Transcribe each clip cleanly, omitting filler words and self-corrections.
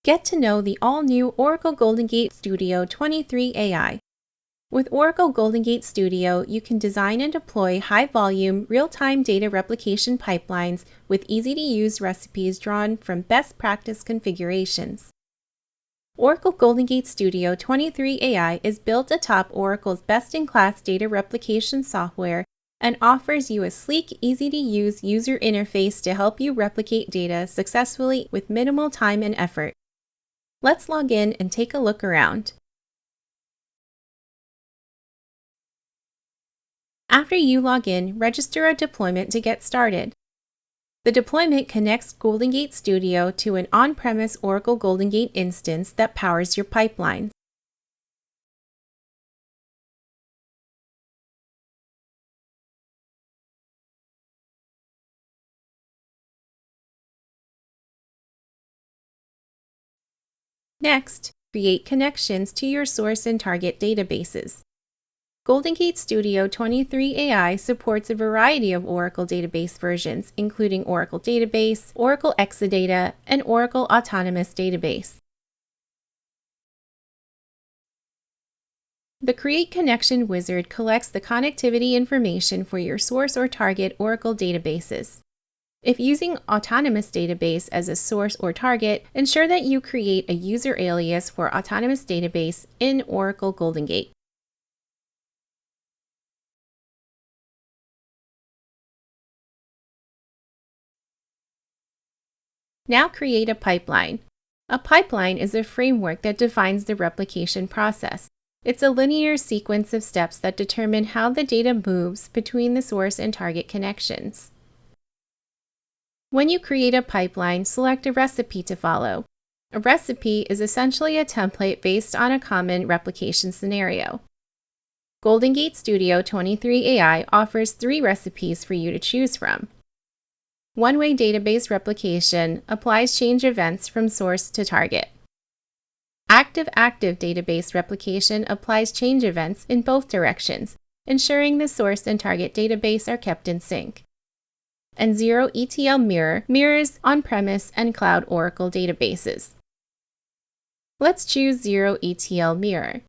Get to know the all-new Oracle GoldenGate Studio 23 AI. With Oracle GoldenGate Studio, you can design and deploy high-volume, real-time data replication pipelines with easy-to-use recipes drawn from best practice configurations. Oracle GoldenGate Studio 23 AI is built atop Oracle's best-in-class data replication software and offers you a sleek, easy-to-use user interface to help you replicate data successfully with minimal time and effort. Let's log in and take a look around. After you log in, register a deployment to get started. The deployment connects GoldenGate Studio to an on-premise Oracle GoldenGate instance that powers your pipeline. Next, create connections to your source and target databases. GoldenGate Studio 23 AI supports a variety of Oracle database versions, including Oracle Database, Oracle Exadata, and Oracle Autonomous Database. The Create Connection wizard collects the connectivity information for your source or target Oracle databases. If using Autonomous Database as a source or target, ensure that you create a user alias for Autonomous Database in Oracle GoldenGate. Now create a pipeline. A pipeline is a framework that defines the replication process. It's a linear sequence of steps that determine how the data moves between the source and target connections. When you create a pipeline, select a recipe to follow. A recipe is essentially a template based on a common replication scenario. GoldenGate Studio 23 AI offers 3 recipes for you to choose from. One-way database replication applies change events from source to target. Active-active database replication applies change events in both directions, ensuring the source and target database are kept in sync. And zero ETL mirror mirrors on-premise and cloud Oracle databases. Let's choose zero ETL mirror.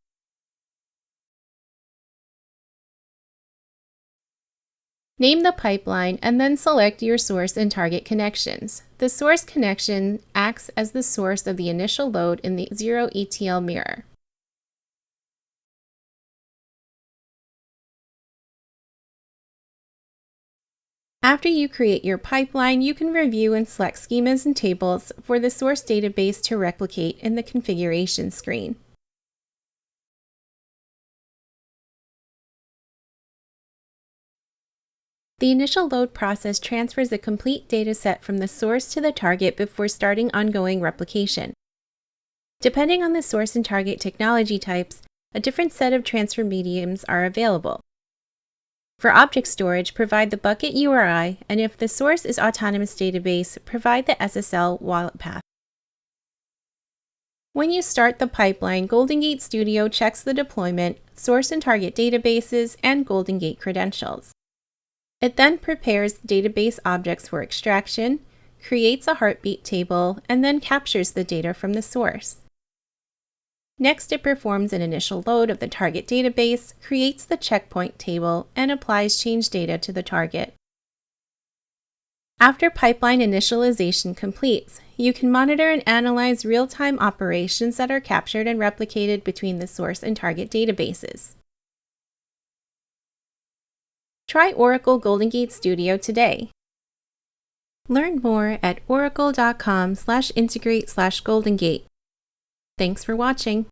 Name the pipeline and then select your source and target connections. The source connection acts as the source of the initial load in the zero ETL mirror. After you create your pipeline, you can review and select schemas and tables for the source database to replicate in the configuration screen. The initial load process transfers a complete dataset from the source to the target before starting ongoing replication. Depending on the source and target technology types, a different set of transfer mediums are available. For object storage, provide the bucket URI, and if the source is Autonomous Database, provide the SSL wallet path. When you start the pipeline, GoldenGate Studio checks the deployment, source and target databases, and GoldenGate credentials. It then prepares database objects for extraction, creates a heartbeat table, and then captures the data from the source. Next, it performs an initial load of the target database, creates the checkpoint table, and applies change data to the target. After pipeline initialization completes, you can monitor and analyze real-time operations that are captured and replicated between the source and target databases. Try Oracle GoldenGate Studio today. Learn more at oracle.com/integrate/GoldenGate. Thanks for watching.